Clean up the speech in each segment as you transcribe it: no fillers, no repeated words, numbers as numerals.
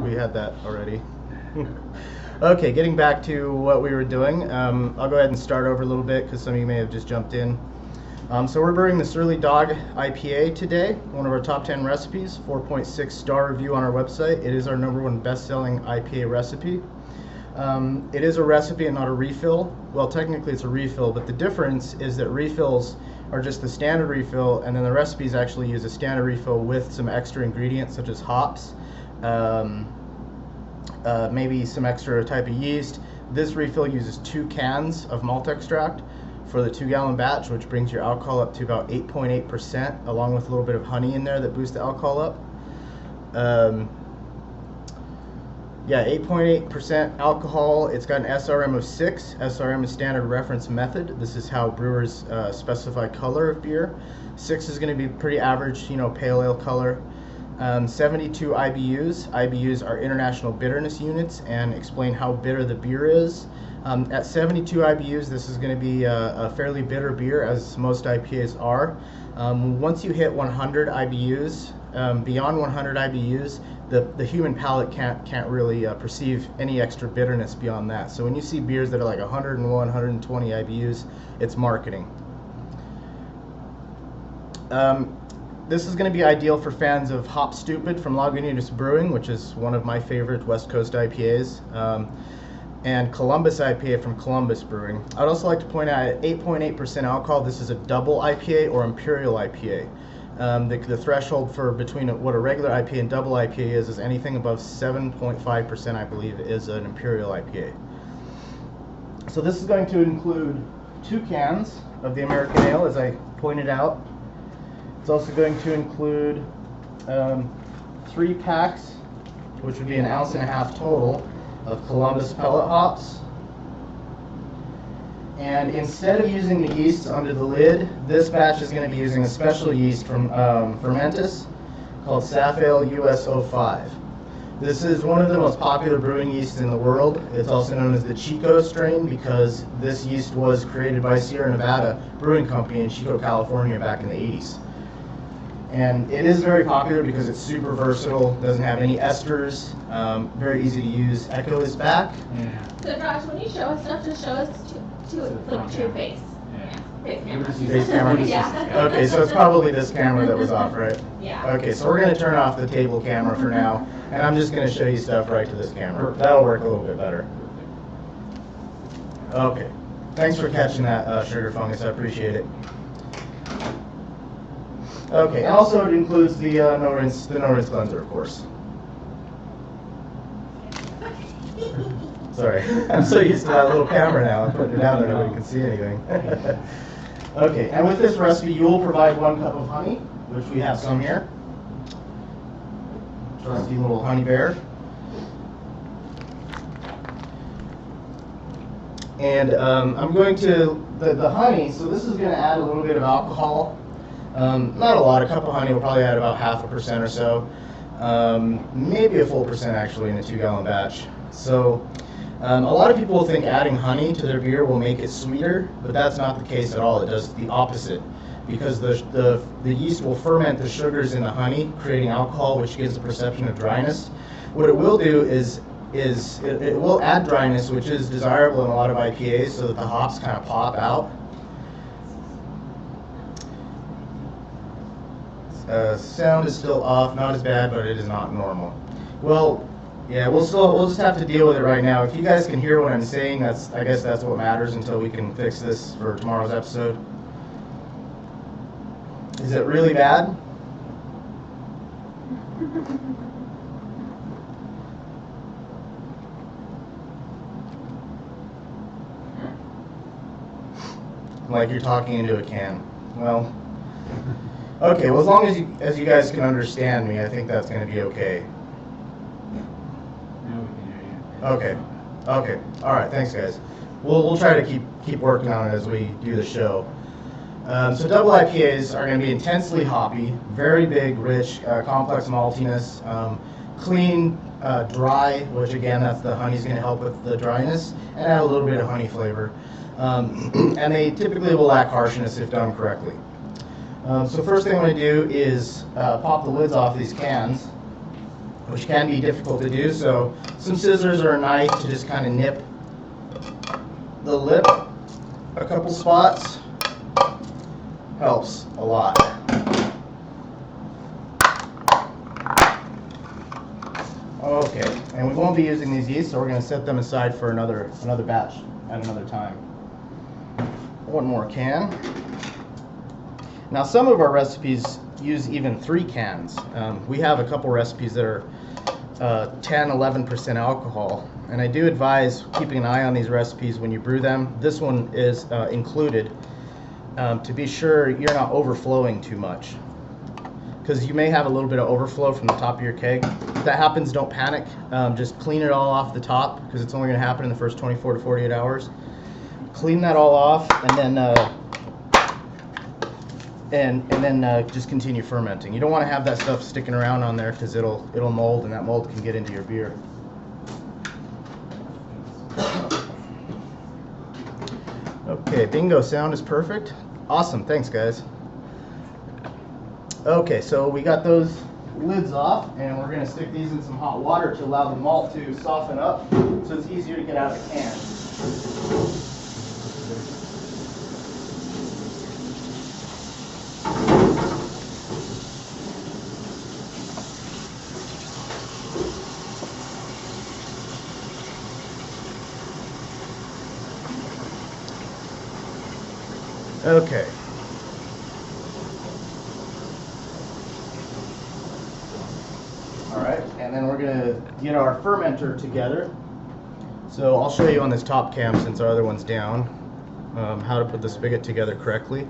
we had that already. Okay, getting back to what we were doing, I'll go ahead and start over a little bit because some of you may have just jumped in. So we're brewing the Surly Dog IPA today, one of our top 10 recipes, 4.6 star review on our website. It is our #1 best-selling IPA recipe. It is a recipe and not a refill. Well, technically it's a refill, but the difference is that refills are just the standard refill, and then the recipes actually use a standard refill with some extra ingredients such as hops, maybe some extra type of yeast. This refill uses 2 cans of malt extract for the 2-gallon batch, which brings your alcohol up to about 8.8%, along with a little bit of honey in there that boosts the alcohol up. Yeah, 8.8% alcohol. It's got an SRM of 6. SRM is standard reference method. This is how brewers specify color of beer. 6 is going to be pretty average, pale ale color. 72 IBUs. IBUs are international bitterness units and explain how bitter the beer is. At 72 IBUs, this is going to be a fairly bitter beer, as most IPAs are. Once you hit 100 IBUs, beyond 100 IBUs, the human palate can't really perceive any extra bitterness beyond that. So when you see beers that are like 101, 120 IBUs, it's marketing. This is going to be ideal for fans of Hop Stupid from Lagunitas Brewing, which is one of my favorite West Coast IPAs, and Columbus IPA from Columbus Brewing. I'd also like to point out at 8.8% alcohol, this is a double IPA or imperial IPA. The threshold for between what a regular IPA and double IPA is anything above 7.5%, I believe, is an imperial IPA. So this is going to include 2 cans of the American Ale, as I pointed out. It's also going to include 3 packs, which would be 1.5 ounces total, of Columbus pellet hops. And instead of using the yeast under the lid, this batch is going to be using a special yeast from Fermentus called Safale US05. This is one of the most popular brewing yeasts in the world. It's also known as the Chico strain because this yeast was created by Sierra Nevada Brewing Company in Chico, California back in the 80s. And it is very popular because it's super versatile, doesn't have any esters, very easy to use. Echo is back. Yeah. So Josh, when you show us stuff, just show us to your face. Yeah. Face camera. Face camera? Yeah. Okay, so it's probably this camera that was off, right? Yeah. Okay, so we're going to turn off the table camera for now, and I'm just going to show you stuff right to this camera. That'll work a little bit better. Okay, thanks for catching that, Sugar Fungus. I appreciate it. Okay, and also it includes the no rinse cleanser, of course. Sorry, I'm so used to that little camera now. I'm putting it down there, nobody can see anything. Okay, and with this recipe, you will provide 1 cup of honey, which we have some here. Trusty little honey bear. And I'm going to, the honey, so this is going to add a little bit of alcohol. Not a lot, a cup of honey will probably add about 0.5% or so. Maybe a full percent actually in a 2-gallon batch. So a lot of people will think adding honey to their beer will make it sweeter, but that's not the case at all. It does the opposite, because the yeast will ferment the sugars in the honey, creating alcohol, which gives the perception of dryness. What it will do is it will add dryness, which is desirable in a lot of IPAs, so that the hops kind of pop out. Sound is still off, not as bad, but it is not normal. Well, yeah, we'll just have to deal with it right now. If you guys can hear what I'm saying, I guess that's what matters until we can fix this for tomorrow's episode. Is it really bad? Like you're talking into a can. Well, okay, well, as long as you guys can understand me, I think that's going to be okay. Now we can hear you. Okay. Okay. All right. Thanks, guys. We'll try to keep working on it as we do the show. So double IPAs are going to be intensely hoppy, very big, rich, complex maltiness, clean, dry, which again, that's the honey's going to help with the dryness, and add a little bit of honey flavor. And they typically will lack harshness if done correctly. So first thing I'm going to do is pop the lids off these cans. which can be difficult to do. So some scissors or a knife to just kind of nip the lip a couple spots helps a lot. Okay, and we won't be using these yeast, so we're going to set them aside for another batch at another time. One more can. Now some of our recipes use even 3 cans. We have a couple recipes that are 10-11% alcohol, and I do advise keeping an eye on these recipes when you brew them. This one is included to be sure you're not overflowing too much, because you may have a little bit of overflow from the top of your keg. If that happens, don't panic. Just clean it all off the top, because it's only going to happen in the first 24 to 48 hours. Clean that all off, and then just continue fermenting. You don't want to have that stuff sticking around on there, because it'll mold, and that mold can get into your beer. Okay, bingo, sound is perfect. Awesome, thanks guys. Okay, so we got those lids off, and we're going to stick these in some hot water to allow the malt to soften up, so it's easier to get out of the can. Okay. All right, and then we're going to get our fermenter together. So I'll show you on this top cam, since our other one's down, how to put the spigot together correctly.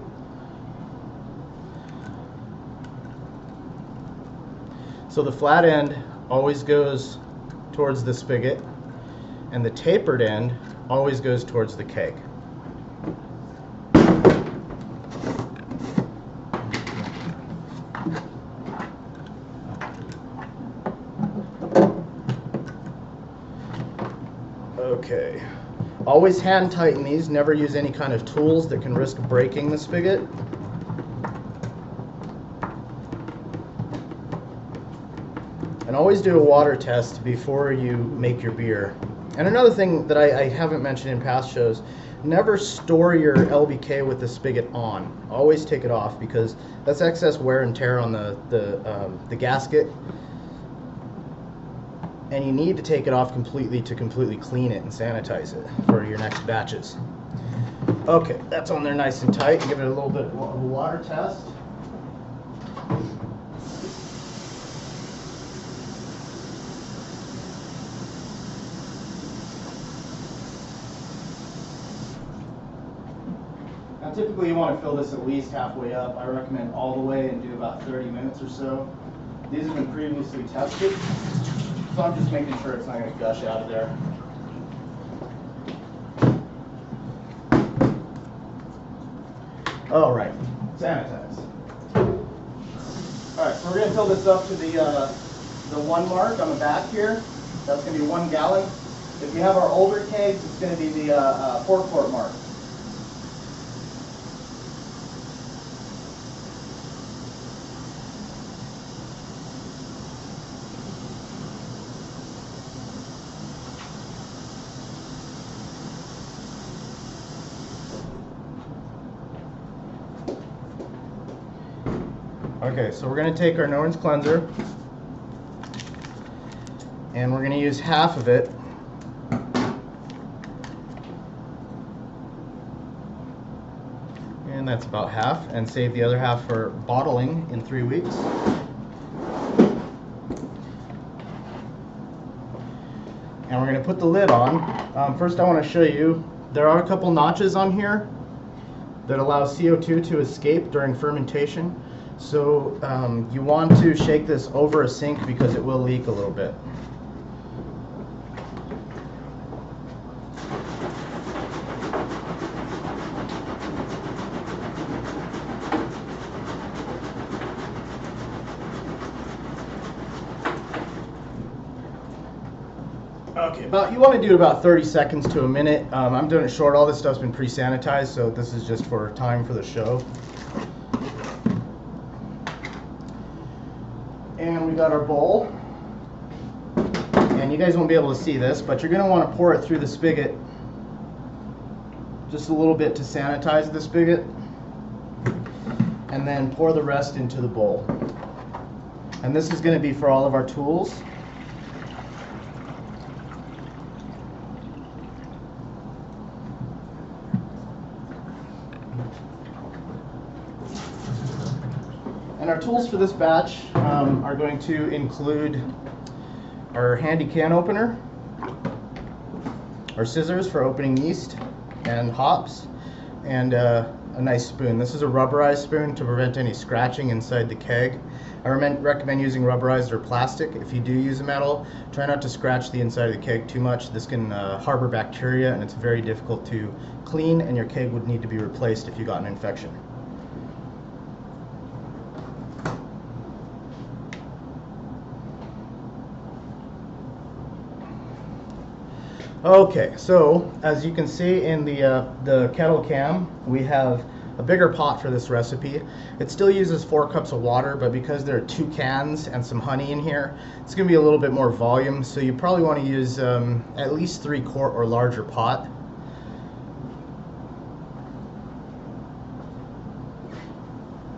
So the flat end always goes towards the spigot, and the tapered end always goes towards the keg. Okay, always hand tighten these, never use any kind of tools that can risk breaking the spigot. And always do a water test before you make your beer. And another thing that I haven't mentioned in past shows, never store your LBK with the spigot on. Always take it off, because that's excess wear and tear on the gasket. And you need to take it off completely to completely clean it and sanitize it for your next batches. Okay, that's on there nice and tight. Give it a little bit of a water test. Now typically you want to fill this at least halfway up. I recommend all the way and do about 30 minutes or so. These have been previously tested, so I'm just making sure it's not going to gush out of there. All right, sanitize. All right, so we're going to fill this up to the 1 mark on the back here. That's going to be 1 gallon. If you have our older kegs, it's going to be the 4 quart mark. Okay, so we're going to take our Norns cleanser, and we're going to use half of it. And that's about half, and save the other half for bottling in 3 weeks. And we're going to put the lid on. First I want to show you, there are a couple notches on here that allow CO2 to escape during fermentation. So you want to shake this over a sink, because it will leak a little bit. Okay, you want to do about 30 seconds to a minute. I'm doing it short. All this stuff's been pre-sanitized, so this is just for time for the show. And we got our bowl. And you guys won't be able to see this, but you're going to want to pour it through the spigot just a little bit to sanitize the spigot, and then pour the rest into the bowl. And this is going to be for all of our tools. And our tools for this batch are going to include our handy can opener, our scissors for opening yeast and hops, and a nice spoon. This is a rubberized spoon to prevent any scratching inside the keg. I recommend using rubberized or plastic. If you do use a metal, try not to scratch the inside of the keg too much. This can harbor bacteria, and it's very difficult to clean, and your keg would need to be replaced if you got an infection. Okay, so as you can see in the kettle cam, we have a bigger pot for this recipe. It still uses 4 cups of water, but because there are 2 cans and some honey in here, it's going to be a little bit more volume, so you probably want to use at least 3-quart or larger pot.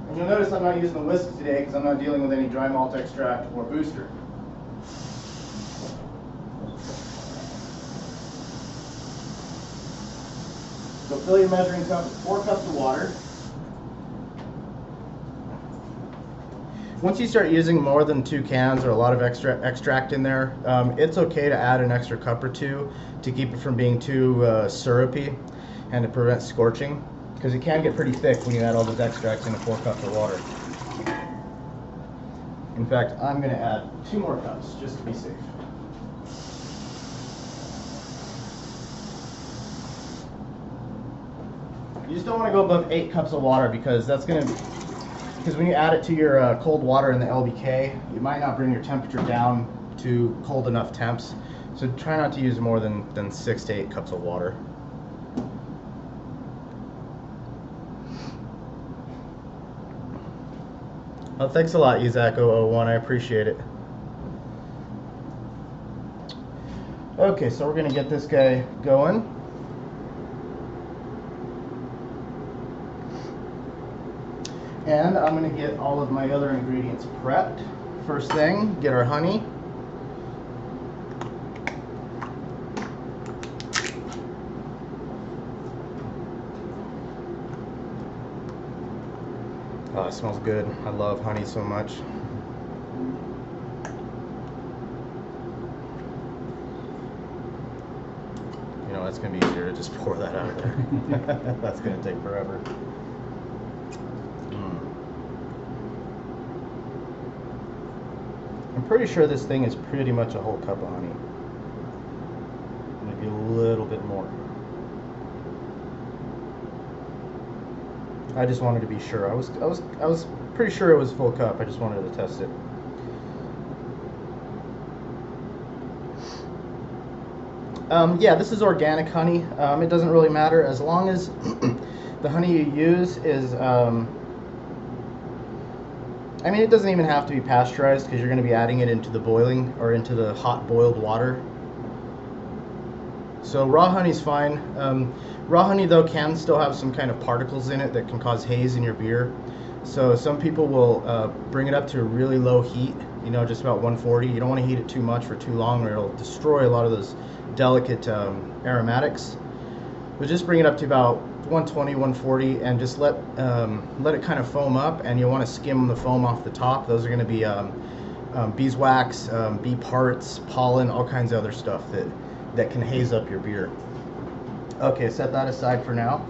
And you'll notice I'm not using the whisk today because I'm not dealing with any dry malt extract or booster. So fill your measuring cup with 4 cups of water. Once you start using more than 2 cans or a lot of extract in there, it's okay to add an extra cup or 2 to keep it from being too syrupy and to prevent scorching, because it can get pretty thick when you add all those extracts into 4 cups of water. In fact, I'm going to add 2 more cups just to be safe. You just don't want to go above 8 cups of water because when you add it to your cold water in the LBK, you might not bring your temperature down to cold enough temps. So try not to use more than 6 to 8 cups of water. Well, thanks a lot, Uzak001. I appreciate it. Okay, so we're going to get this guy going. And I'm going to get all of my other ingredients prepped. First thing, get our honey. Oh, it smells good. I love honey so much. You know, it's going to be easier to just pour that out of there. That's going to take forever. I'm pretty sure this thing is pretty much a whole cup of honey. Maybe a little bit more. I just wanted to be sure. I was pretty sure it was a full cup. I just wanted to test it. Yeah, this is organic honey. It doesn't really matter as long as the honey you use is I mean, it doesn't even have to be pasteurized because you're going to be adding it into the boiling or into the hot boiled water. So raw honey's fine. Raw honey though can still have some kind of particles in it that can cause haze in your beer. So some people will bring it up to a really low heat, you know, just about 140. You don't want to heat it too much for too long or it'll destroy a lot of those delicate aromatics. But just bring it up to about 120, 140, and just let it kind of foam up, and you want to skim the foam off the top. Those are going to be beeswax, bee parts, pollen, all kinds of other stuff that can haze up your beer. Okay, set that aside for now,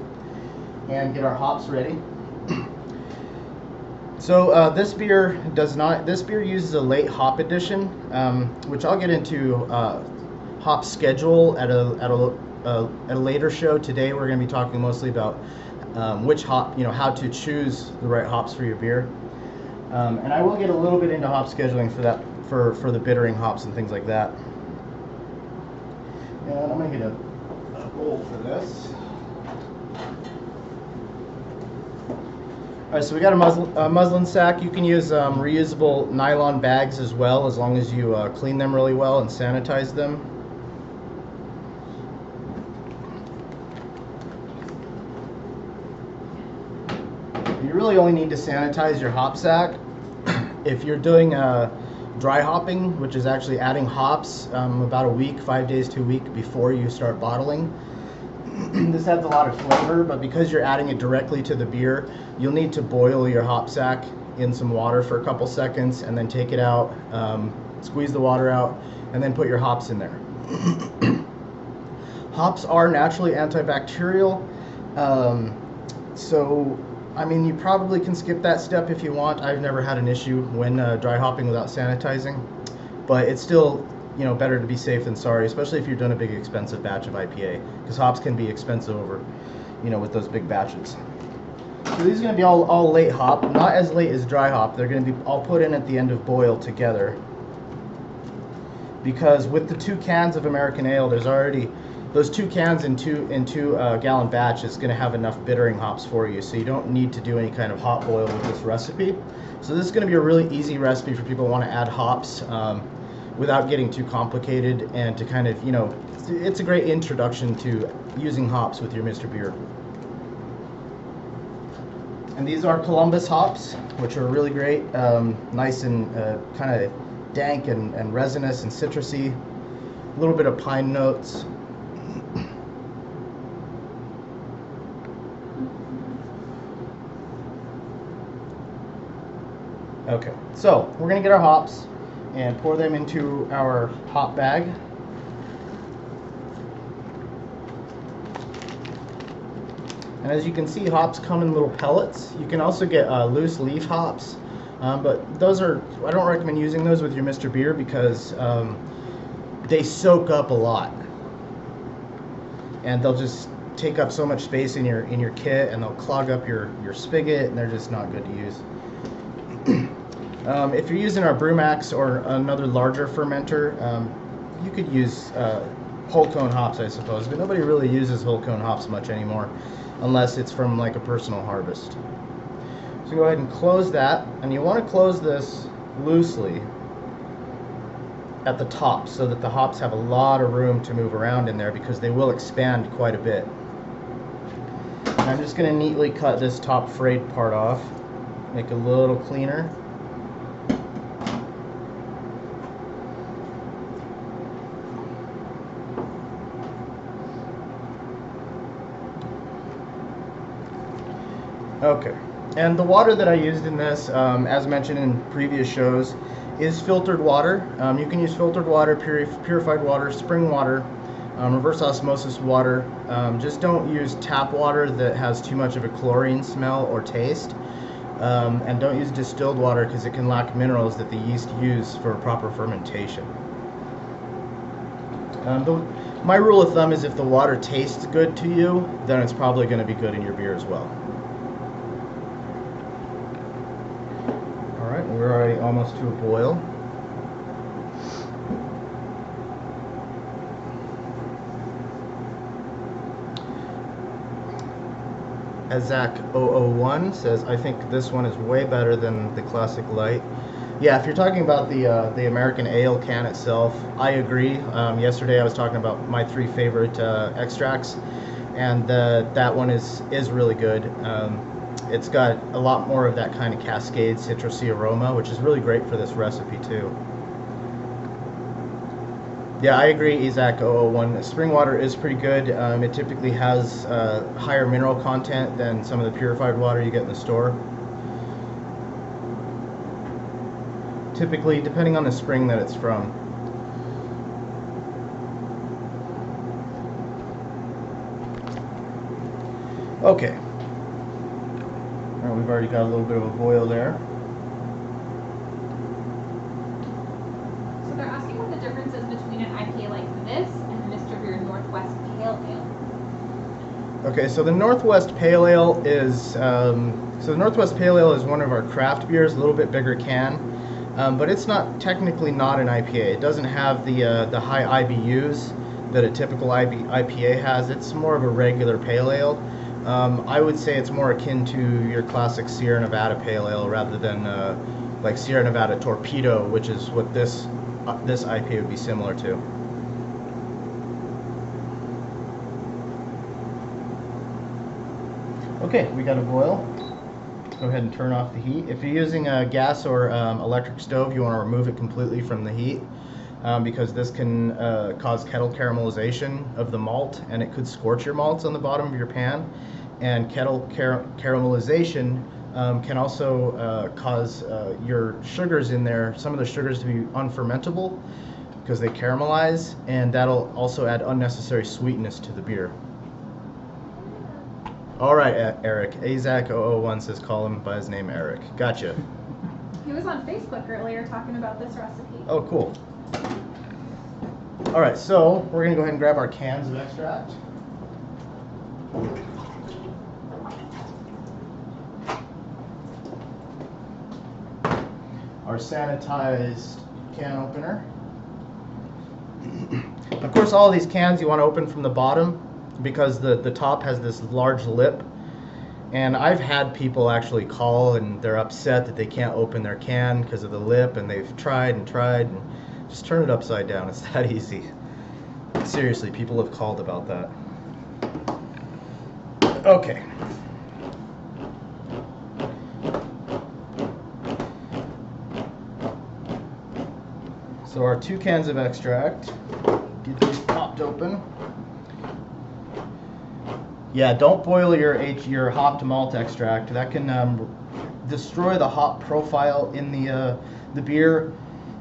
and get our hops ready. So this beer uses a late hop addition, which I'll get into hop schedule at a later show. Today we're going to be talking mostly about which hop, how to choose the right hops for your beer. And I will get a little bit into hop scheduling for that, for the bittering hops and things like that. And I'm going to get a bowl for this. All right, so we got a muslin sack. You can use reusable nylon bags as well, as long as you clean them really well and sanitize them. You really only need to sanitize your hop sack if you're doing dry hopping, which is actually adding hops about a week, 5 days to a week before you start bottling. This adds a lot of flavor, but because you're adding it directly to the beer, you'll need to boil your hop sack in some water for a couple seconds and then take it out, squeeze the water out, and then put your hops in there. Hops are naturally antibacterial, so I mean, you probably can skip that step if you want. I've never had an issue when dry hopping without sanitizing, but it's still, you know, better to be safe than sorry, especially if you're doing a big expensive batch of IPA, because hops can be expensive over, you know, with those big batches. So these are going to be all late hop, not as late as dry hop. They're going to be all put in at the end of boil together, because with the 2 cans of American ale, there's already those 2 cans in two gallon batch is going to have enough bittering hops for you, so you don't need to do any kind of hop boil with this recipe. So this is going to be a really easy recipe for people who want to add hops without getting too complicated, and to kind of, you know, it's a great introduction to using hops with your Mr.Beer. And these are Columbus hops, which are really great, nice and kind of dank and resinous and citrusy, a little bit of pine notes. Okay, so we're going to get our hops and pour them into our hop bag. And as you can see, hops come in little pellets. You can also get loose leaf hops, but those are, I don't recommend using those with your Mr.Beer because they soak up a lot, and they'll just take up so much space in your kit, and they'll clog up your spigot, and they're just not good to use. If you're using our BrewMax or another larger fermenter, you could use whole cone hops, I suppose, but nobody really uses whole cone hops much anymore, unless it's from like a personal harvest. So go ahead and close that, and you want to close this loosely at the top so that the hops have a lot of room to move around in there, because they will expand quite a bit. And I'm just going to neatly cut this top frayed part off, make it a little cleaner. Okay, and the water that I used in this, as mentioned in previous shows, is filtered water. You can use filtered water, purified water, spring water, reverse osmosis water. Just don't use tap water that has too much of a chlorine smell or taste. And don't use distilled water because it can lack minerals that the yeast use for proper fermentation. My rule of thumb is if the water tastes good to you, then it's probably going to be good in your beer as well. Alright, we're already almost to a boil. As Zach001 says, I think this one is way better than the Classic Light. Yeah, if you're talking about the American Ale can itself, I agree. Yesterday I was talking about my 3 favorite extracts, and that one is really good. It's got a lot more of that kind of cascade citrusy aroma, which is really great for this recipe too. Yeah, I agree, Isaac001. Spring water is pretty good. It typically has higher mineral content than some of the purified water you get in the store. Typically, depending on the spring that it's from. Okay. All right, we've already got a little bit of a boil there. So they're asking what the difference is between an IPA like this and the Mr.Beer Northwest Pale Ale. Okay, so the Northwest Pale Ale is one of our craft beers, a little bit bigger can, but it's not technically not an IPA. It doesn't have the high IBUs that a typical IPA has. It's more of a regular pale ale. I would say it's more akin to your classic Sierra Nevada Pale Ale rather than like Sierra Nevada Torpedo, which is what this IPA would be similar to. Okay, we got a boil. Go ahead and turn off the heat. If you're using a gas or electric stove, you want to remove it completely from the heat because this can cause kettle caramelization of the malt, and it could scorch your malts on the bottom of your pan. And kettle caramelization can also cause your sugars in there, some of the sugars, to be unfermentable because they caramelize, and that'll also add unnecessary sweetness to the beer. All right, Eric. Azak001 says call him by his name, Eric. Gotcha. He was on Facebook earlier talking about this recipe. Oh, cool. All right, so we're going to go ahead and grab our cans of extract. Our sanitized can opener. Of course, all of these cans you want to open from the bottom, because the top has this large lip, and I've had people actually call and they're upset that they can't open their can because of the lip, and they've tried and just turn it upside down. It's that easy. Seriously, people have called about that. Okay. So our 2 cans of extract, get these popped open. Yeah, don't boil your hopped malt extract. That can destroy the hop profile in the beer,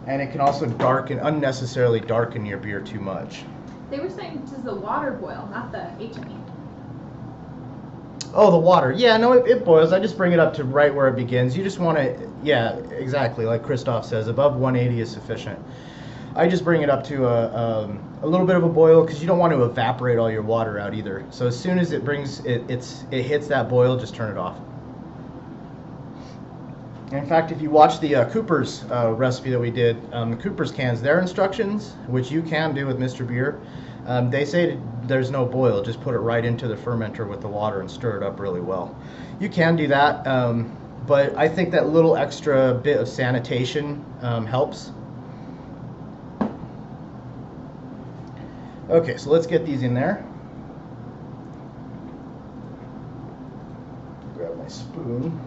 and it can also unnecessarily darken your beer too much. They were saying this is the water boil, not the HME. Oh, the water. Yeah, no, it boils. I just bring it up to right where it begins. You just want to, yeah, exactly, like Christoph says, above 180 is sufficient. I just bring it up to a little bit of a boil because you don't want to evaporate all your water out either. So as soon as it hits that boil, just turn it off. In fact, if you watch the Cooper's recipe that we did, the Cooper's cans, their instructions, which you can do with Mr.Beer, they say there's no boil. Just put it right into the fermenter with the water and stir it up really well. You can do that, but I think that little extra bit of sanitation helps. Okay, so let's get these in there. Grab my spoon.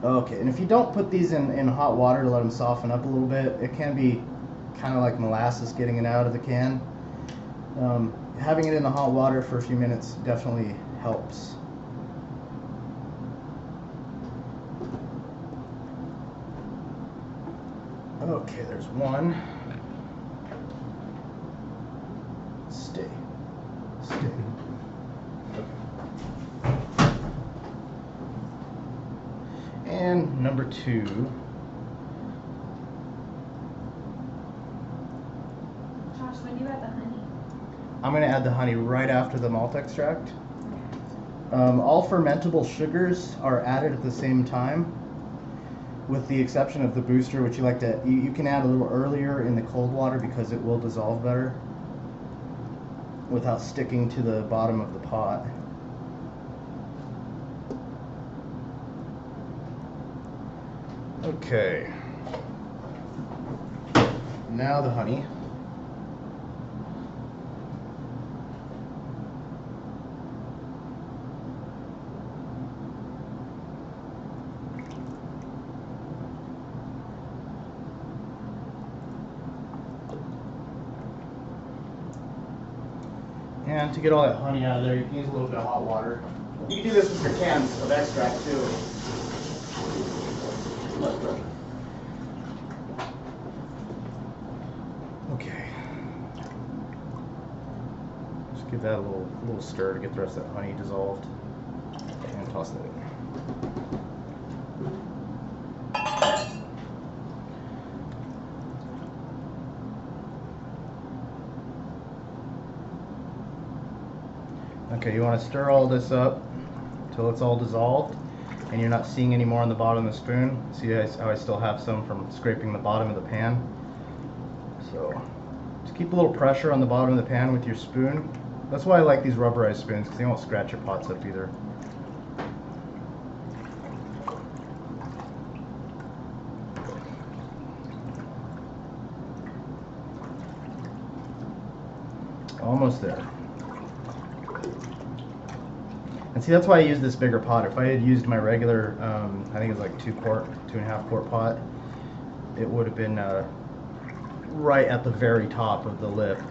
Okay, and if you don't put these in hot water to let them soften up a little bit, it can be kind of like molasses getting it out of the can. Having it in the hot water for a few minutes definitely helps. Okay, there's one. Stay. Okay. And number 2. Josh, when do you add the honey? I'm going to add the honey right after the malt extract. All fermentable sugars are added at the same time, with the exception of the booster, which you can add a little earlier in the cold water because it will dissolve better without sticking to the bottom of the pot. Okay. Now the honey. And to get all that honey out of there, you can use a little bit of hot water. You can do this with your cans of extract too. Okay. Just give that a little stir to get the rest of that honey dissolved. And toss that in. Okay, you want to stir all this up until it's all dissolved. and you're not seeing any more on the bottom of the spoon. See how I still have some from scraping the bottom of the pan? So just keep a little pressure on the bottom of the pan with your spoon. That's why I like these rubberized spoons, because they won't scratch your pots up either. Almost there. And see, that's why I use this bigger pot. If I had used my regular, I think it was like 2.5 quart pot, it would have been right at the very top of the lip.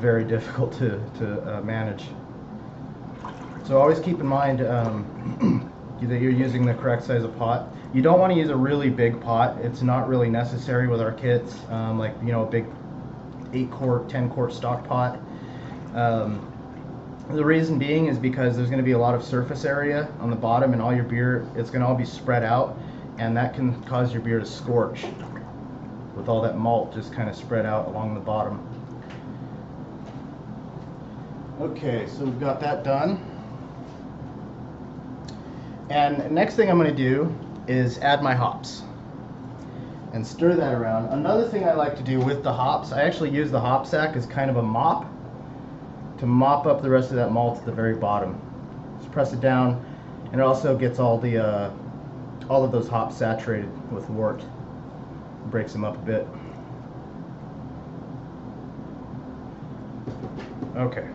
Very difficult to manage. So always keep in mind that you're using the correct size of pot. You don't want to use a really big pot. It's not really necessary with our kits, like, you know, a big 8 quart, 10 quart stock pot. The reason being is because there's going to be a lot of surface area on the bottom, and all your beer, it's going to all be spread out, and that can cause your beer to scorch with all that malt just kind of spread out along the bottom. Okay, so we've got that done. And next thing I'm going to do is add my hops and stir that around. Another thing I like to do with the hops, I actually use the hop sack as kind of a mop to mop up the rest of that malt at the very bottom. Just press it down, and it also gets all of those hops saturated with wort. Breaks them up a bit. Okay.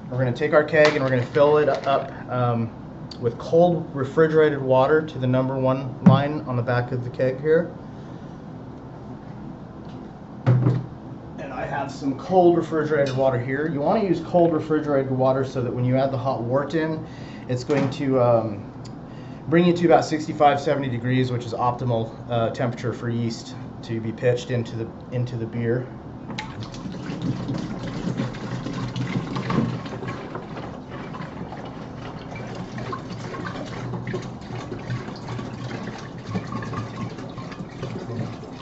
We're going to take our keg and we're going to fill it up with cold refrigerated water to the #1 line on the back of the keg here. And I have some cold refrigerated water here. You want to use cold refrigerated water so that when you add the hot wort in, it's going to bring you to about 65-70 degrees, which is optimal temperature for yeast to be pitched into the beer.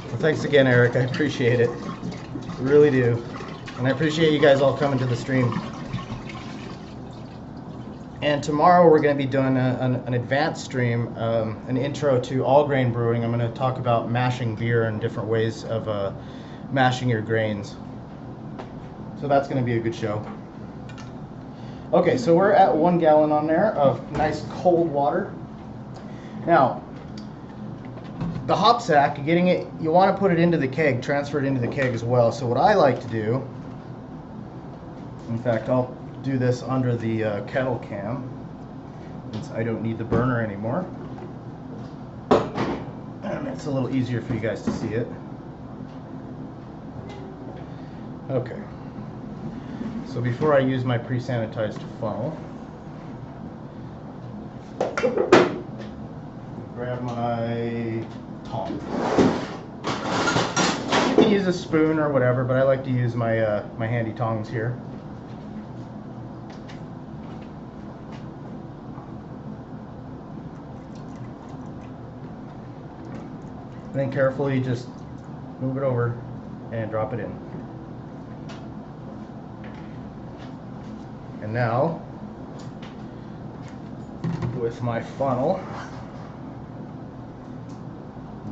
Well, thanks again, Eric. I appreciate it. I really do. And I appreciate you guys all coming to the stream. And tomorrow we're going to be doing an advanced stream, an intro to all grain brewing. I'm going to talk about mashing beer and different ways of mashing your grains. So that's going to be a good show. Okay, so we're at 1 gallon on there of nice cold water. Now, the hop sack, you want to put it into the keg, transfer it into the keg as well. So what I like to do, in fact, I'll do this under the kettle cam since I don't need the burner anymore, and it's a little easier for you guys to see it. Okay, so before I use my pre-sanitized funnel, grab my tongs. You can use a spoon or whatever, but I like to use my my handy tongs here. And then carefully just move it over and drop it in. And now, with my funnel,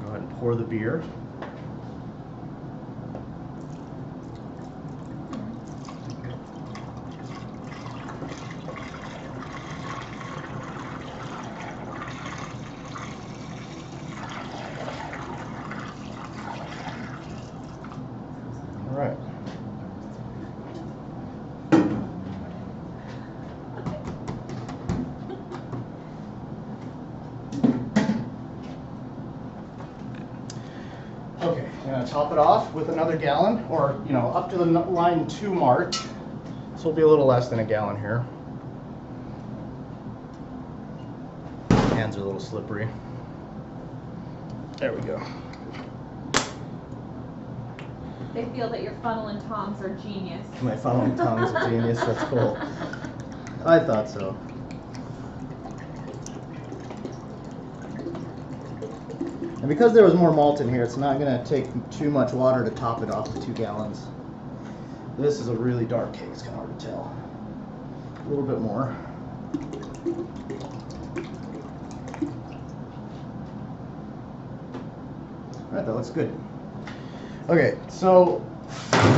go ahead and pour the beer. Okay, I'm going to top it off with another gallon, or, you know, up to the line 2 mark. This will be a little less than a gallon here. Hands are a little slippery. There we go. They feel that your funnel and tongs are genius. My funnel and tongs are genius, that's cool. I thought so. And because there was more malt in here, it's not going to take too much water to top it off to 2 gallons. This is a really dark cake, it's kind of hard to tell. A little bit more. All right, that looks good. Okay, so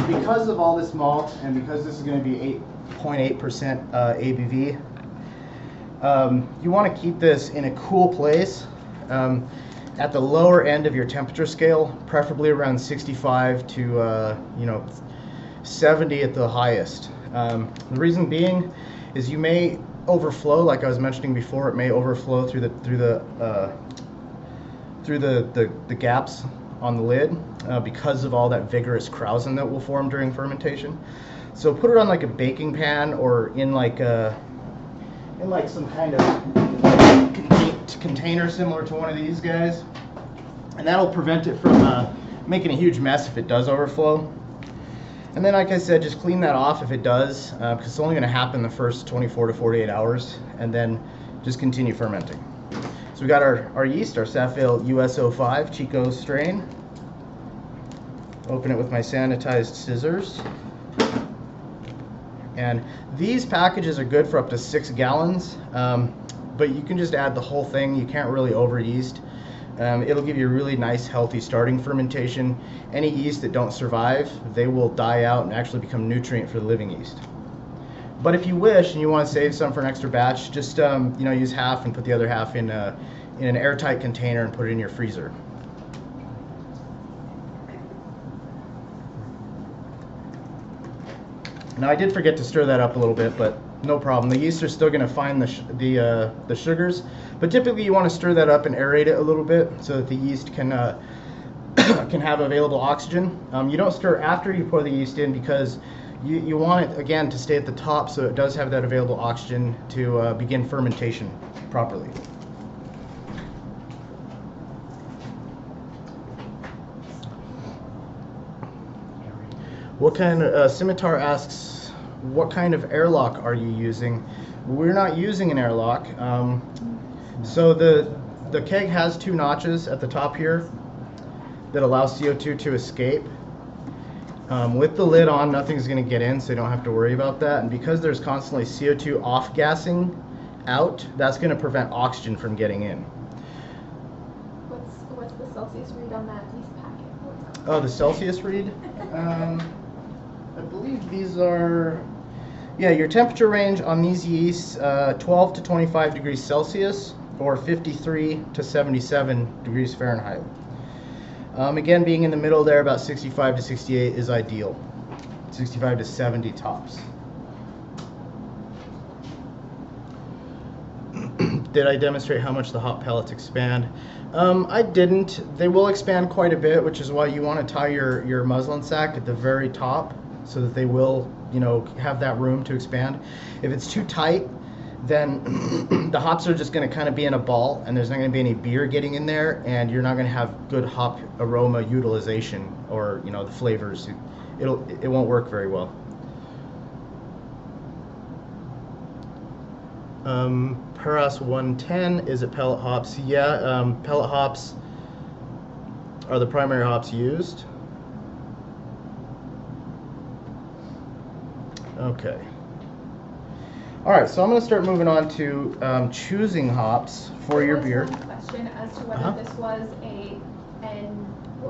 because of all this malt and because this is going to be 8.8% ABV, you want to keep this in a cool place at the lower end of your temperature scale, preferably around 65 to 70 at the highest. The reason being is you may overflow, like I was mentioning before. It may overflow through the gaps on the lid because of all that vigorous krausen that will form during fermentation. So put it on like a baking pan or in like some kind of container similar to one of these guys, and that'll prevent it from making a huge mess if it does overflow. And then, like I said, just clean that off if it does, because it's only going to happen the first 24 to 48 hours, and then just continue fermenting. So we got our yeast, our Safale US05 Chico strain. Open it with my sanitized scissors. And these packages are good for up to 6 gallons, but you can just add the whole thing. You can't really over yeast. It'll give you a really nice, healthy starting fermentation. Any yeast that don't survive, they will die out and actually become nutrient for the living yeast. But if you wish and you want to save some for an extra batch, just use half and put the other half in an airtight container and put it in your freezer. Now I did forget to stir that up a little bit, but no problem. The yeast are still going to find the sugars, but typically you want to stir that up and aerate it a little bit so that the yeast can have available oxygen. You don't stir after you pour the yeast in because you want it again to stay at the top so it does have that available oxygen to begin fermentation properly. What kind of Scimitar asks, what kind of airlock are you using? We're not using an airlock. So the keg has 2 notches at the top here that allow CO2 to escape. With the lid on, nothing's going to get in, so you don't have to worry about that. And because there's constantly CO2 off-gassing out, that's going to prevent oxygen from getting in. What's the Celsius read on that yeast packet? Oh, the Celsius read? I believe these are, yeah, your temperature range on these yeasts, 12 to 25 degrees Celsius or 53 to 77 degrees Fahrenheit. Again, being in the middle there, about 65 to 68 is ideal. 65 to 70 tops. Did I demonstrate how much the hop pellets expand? I didn't. They will expand quite a bit, which is why you want to tie your muslin sack at the very top so that they will, have that room to expand. If it's too tight, then the hops are just going to kind of be in a ball, and there's not going to be any beer getting in there, and you're not going to have good hop aroma utilization or the flavors. It won't work very well. Paras 110, is it pellet hops? Yeah, pellet hops are the primary hops used. Okay. All right, so I'm going to start moving on to choosing hops for your beer. One question as to whether this was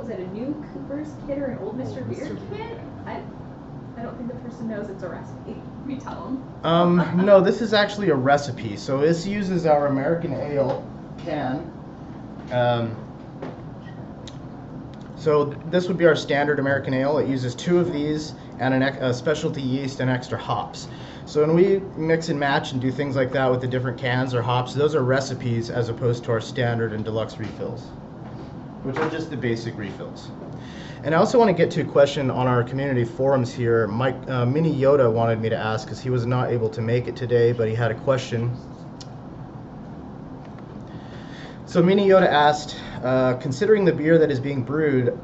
a new Cooper's kit or an old Mr.Beer kit? I don't think the person knows it's a recipe. We tell them. No, this is actually a recipe. So this uses our American ale can. So this would be our standard American ale. It uses 2 of these and a specialty yeast and extra hops. So when we mix and match and do things like that with the different cans or hops, those are recipes as opposed to our standard and deluxe refills, which are just the basic refills. And I also want to get to a question on our community forums here. Mike, Mini Yoda wanted me to ask because he was not able to make it today, but he had a question. So Mini Yoda asked, considering the beer that is being brewed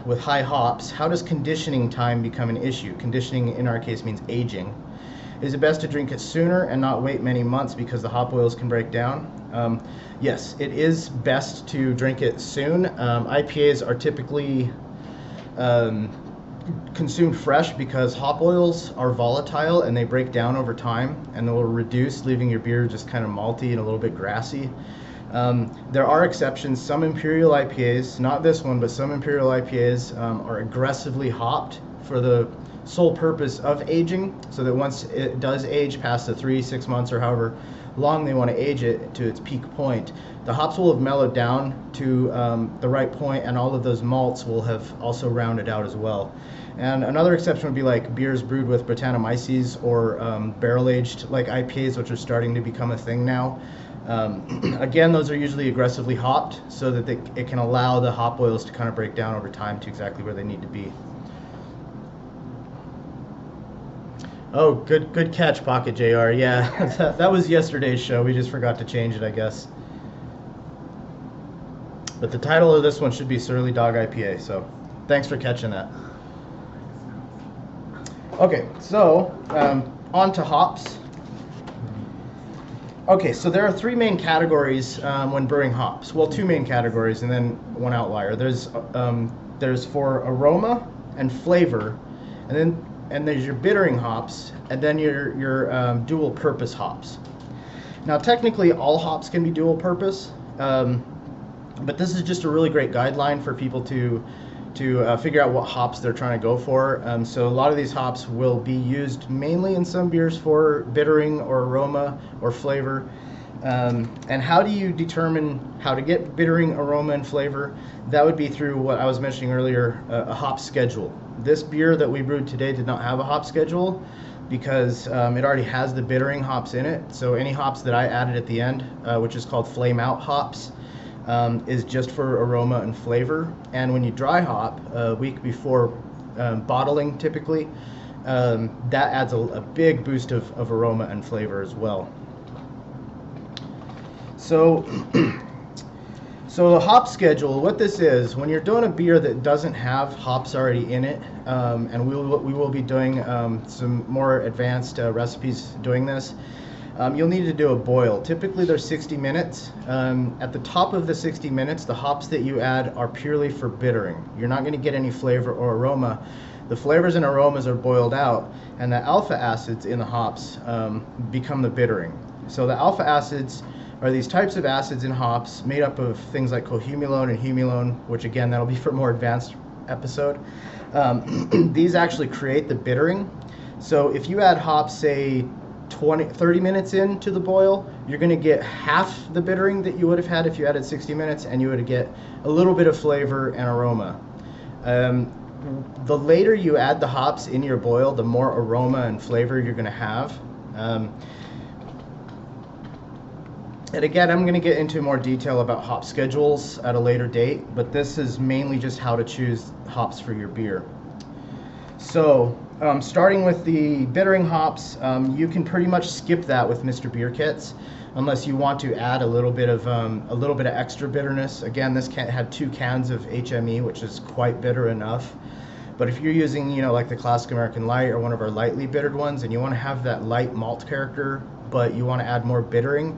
with high hops, how does conditioning time become an issue? Conditioning in our case means aging. Is it best to drink it sooner and not wait many months because the hop oils can break down? Yes, it is best to drink it soon. IPAs are typically consumed fresh because hop oils are volatile and they break down over time, and they'll reduce, leaving your beer just kind of malty and a little bit grassy. There are exceptions. Some Imperial IPAs, not this one, but some Imperial IPAs are aggressively hopped for the sole purpose of aging, so that once it does age past the 3-6 months or however long they want to age it to its peak point, the hops will have mellowed down to the right point, and all of those malts will have also rounded out as well. And another exception would be like beers brewed with Brettanomyces or barrel-aged like IPAs, which are starting to become a thing now. Again, those are usually aggressively hopped so that it can allow the hop oils to kind of break down over time to exactly where they need to be. Oh, good catch, Pocket JR. Yeah, that was yesterday's show. We just forgot to change it, I guess. But the title of this one should be Surly Dog IPA, so thanks for catching that. Okay, so on to hops. Okay, so there are 3 main categories when brewing hops. Well, 2 main categories and then 1 outlier. There's for aroma and flavor, and there's your bittering hops, and then your dual purpose hops. Now, technically, all hops can be dual purpose, but this is just a really great guideline for people to figure out what hops they're trying to go for. So a lot of these hops will be used mainly in some beers for bittering or aroma or flavor. And how do you determine how to get bittering, aroma, and flavor? That would be through what I was mentioning earlier, a hop schedule. This beer that we brewed today did not have a hop schedule because it already has the bittering hops in it. So any hops that I added at the end, which is called flame out hops, is just for aroma and flavor. And when you dry hop a week before bottling, typically, that adds a big boost of aroma and flavor as well. So the hop schedule, what this is, when you're doing a beer that doesn't have hops already in it, and we will be doing some more advanced recipes doing this, you'll need to do a boil. Typically they're 60 minutes. At the top of the 60 minutes, the hops that you add are purely for bittering. You're not going to get any flavor or aroma. The flavors and aromas are boiled out, and the alpha acids in the hops become the bittering. So the alpha acids are these types of acids in hops made up of things like cohumulone and humulone, which again, that'll be for a more advanced episode. These actually create the bittering. So if you add hops, say 30 minutes into the boil, you're going to get half the bittering that you would have had if you added 60 minutes, and you would get a little bit of flavor and aroma. The later you add the hops in your boil, the more aroma and flavor you're going to have. And again, I'm going to get into more detail about hop schedules at a later date, but this is mainly just how to choose hops for your beer. So starting with the bittering hops, you can pretty much skip that with Mr.Beer kits, unless you want to add a little bit of extra bitterness. Again, this can have 2 cans of HME, which is quite bitter enough. But if you're using, like the Classic American Light or one of our lightly bittered ones, and you want to have that light malt character, but you want to add more bittering,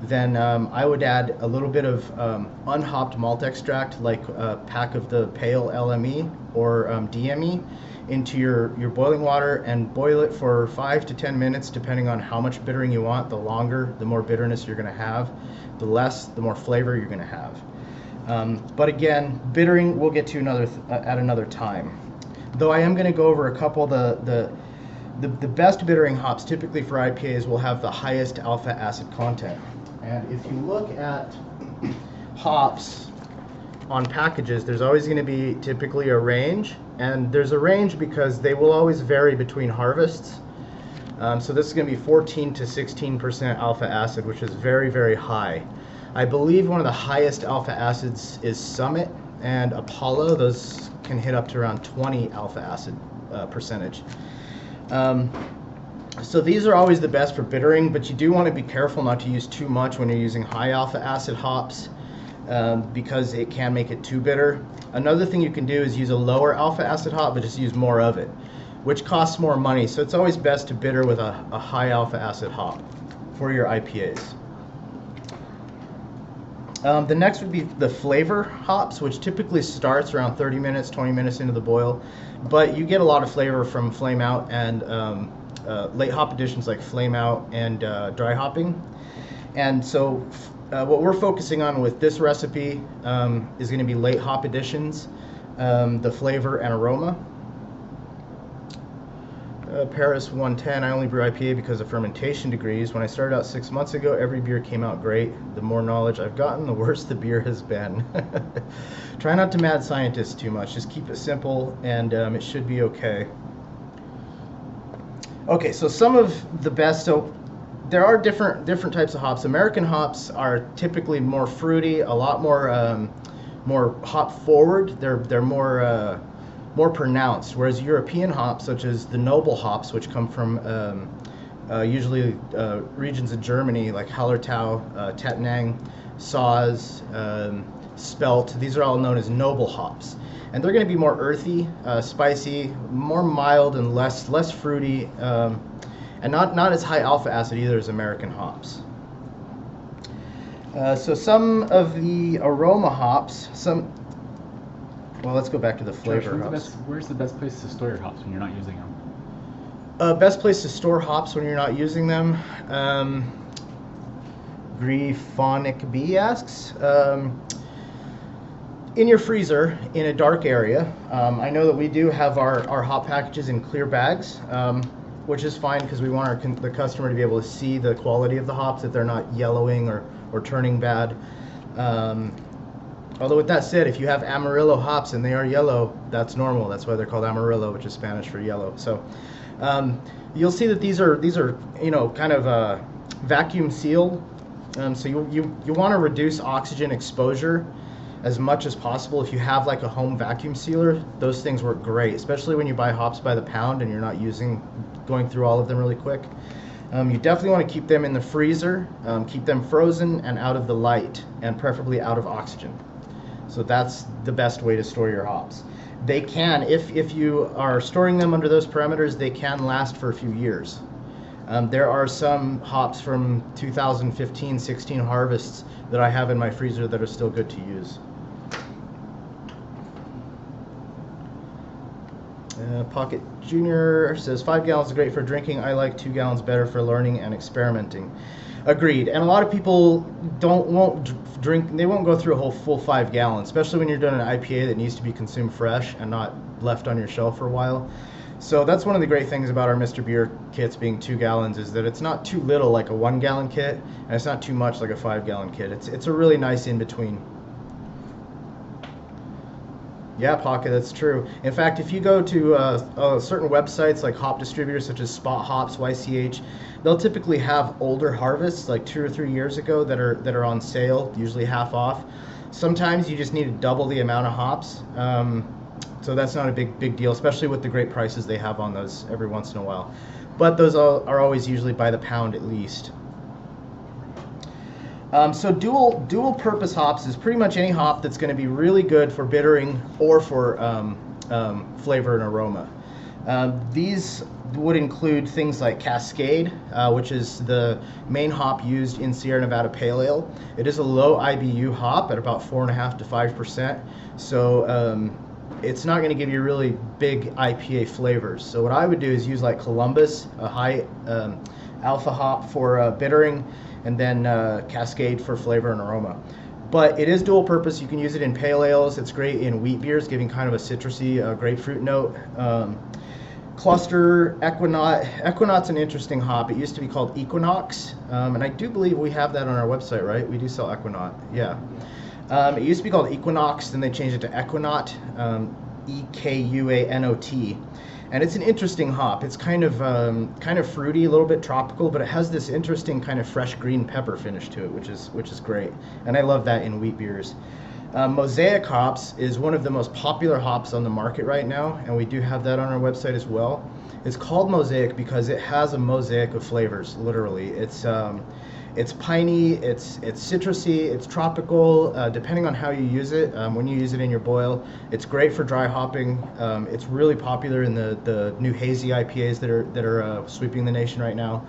then I would add a little bit of unhopped malt extract, like a pack of the pale LME or DME, into your boiling water, and boil it for 5 to 10 minutes, depending on how much bittering you want. The longer, the more bitterness you're going to have. The less, the more flavor you're going to have. But again, bittering we'll get to at another time. Though I am going to go over a couple of the best bittering hops, typically for IPAs, will have the highest alpha acid content. And if you look at hops on packages, there's always going to be typically a range, and there's a range because they will always vary between harvests. So this is going to be 14 to 16% alpha acid, which is very, very high. I believe one of the highest alpha acids is Summit and Apollo. Those can hit up to around 20 alpha acid percentage. So these are always the best for bittering, but you do want to be careful not to use too much when you're using high alpha acid hops, because it can make it too bitter. Another thing you can do is use a lower alpha acid hop, but just use more of it, which costs more money. So it's always best to bitter with a high alpha acid hop for your IPAs. The next would be the flavor hops, which typically starts around 30 minutes, 20 minutes into the boil, but you get a lot of flavor from flame out and late hop additions like flame out and dry hopping. And so what we're focusing on with this recipe is going to be late hop additions, the flavor and aroma. Paris 110, I only brew IPA because of fermentation degrees. When I started out 6 months ago, every beer came out great. The more knowledge I've gotten, the worse the beer has been. Try not to mad scientist too much. Just keep it simple, and it should be okay. Okay, so some of the best. So there are different types of hops. American hops are typically more fruity, a lot more hop forward. They're more pronounced, whereas European hops, such as the noble hops, which come from usually regions of Germany like Hallertau, Tettnang, Saaz, Spelt, these are all known as noble hops. And they're going to be more earthy, spicy, more mild and less fruity, and not as high alpha acid either as American hops. So some of the aroma hops, well, let's go back to the flavor hops. Where's the best place to store your hops when you're not using them? Best place to store hops when you're not using them? Griphonic B asks. In your freezer, in a dark area. I know that we do have our hop packages in clear bags, which is fine because we want the customer to be able to see the quality of the hops, that they're not yellowing or turning bad. Although with that said, if you have Amarillo hops and they are yellow, that's normal. That's why they're called Amarillo, which is Spanish for yellow. So you'll see that these are kind of vacuum sealed. So you want to reduce oxygen exposure as much as possible. If you have like a home vacuum sealer, those things work great, especially when you buy hops by the pound and you're not going through all of them really quick. You definitely want to keep them in the freezer, keep them frozen and out of the light, and preferably out of oxygen. So that's the best way to store your hops. They can, if you are storing them under those parameters, they can last for a few years. There are some hops from 2015-16 harvests that I have in my freezer that are still good to use. Pocket Junior says 5 gallons is great for drinking. I like 2 gallons better for learning and experimenting. Agreed. And a lot of people won't drink. They won't go through a whole full 5 gallons, especially when you're doing an IPA that needs to be consumed fresh and not left on your shelf for a while. So that's one of the great things about our Mr.Beer kits being 2 gallons, is that it's not too little like a 1 gallon kit, and it's not too much like a 5 gallon kit. It's a really nice in between. Yeah, Pocket, that's true. In fact, if you go to certain websites like hop distributors such as Spot Hops, YCH, they'll typically have older harvests, like 2 or 3 years ago, that are on sale, usually half off. Sometimes you just need to double the amount of hops, so that's not a big deal, especially with the great prices they have on those every once in a while. But those are always usually by the pound at least. So dual purpose hops is pretty much any hop that's going to be really good for bittering or for flavor and aroma. These would include things like Cascade, which is the main hop used in Sierra Nevada Pale Ale. It is a low IBU hop at about 4.5 to 5%. So it's not going to give you really big IPA flavors. So what I would do is use like Columbus, a high alpha hop for bittering, and then Cascade for flavor and aroma. But it is dual purpose. You can use it in pale ales. It's great in wheat beers, giving kind of a citrusy grapefruit note. Cluster, Equinaut's an interesting hop. It used to be called Equinox, and I do believe we have that on our website, right? We do sell Equinaut, yeah. It used to be called Equinox, then they changed it to Equinaut, Ekuanot. And it's an interesting hop. It's kind of fruity, a little bit tropical, but it has this interesting kind of fresh green pepper finish to it, which is great. And I love that in wheat beers. Mosaic hops is one of the most popular hops on the market right now, and we do have that on our website as well. It's called Mosaic because it has a mosaic of flavors, literally. It's piney, it's citrusy, it's tropical, depending on how you use it. When you use it in your boil, it's great for dry hopping. It's really popular in the new hazy IPAs that are sweeping the nation right now.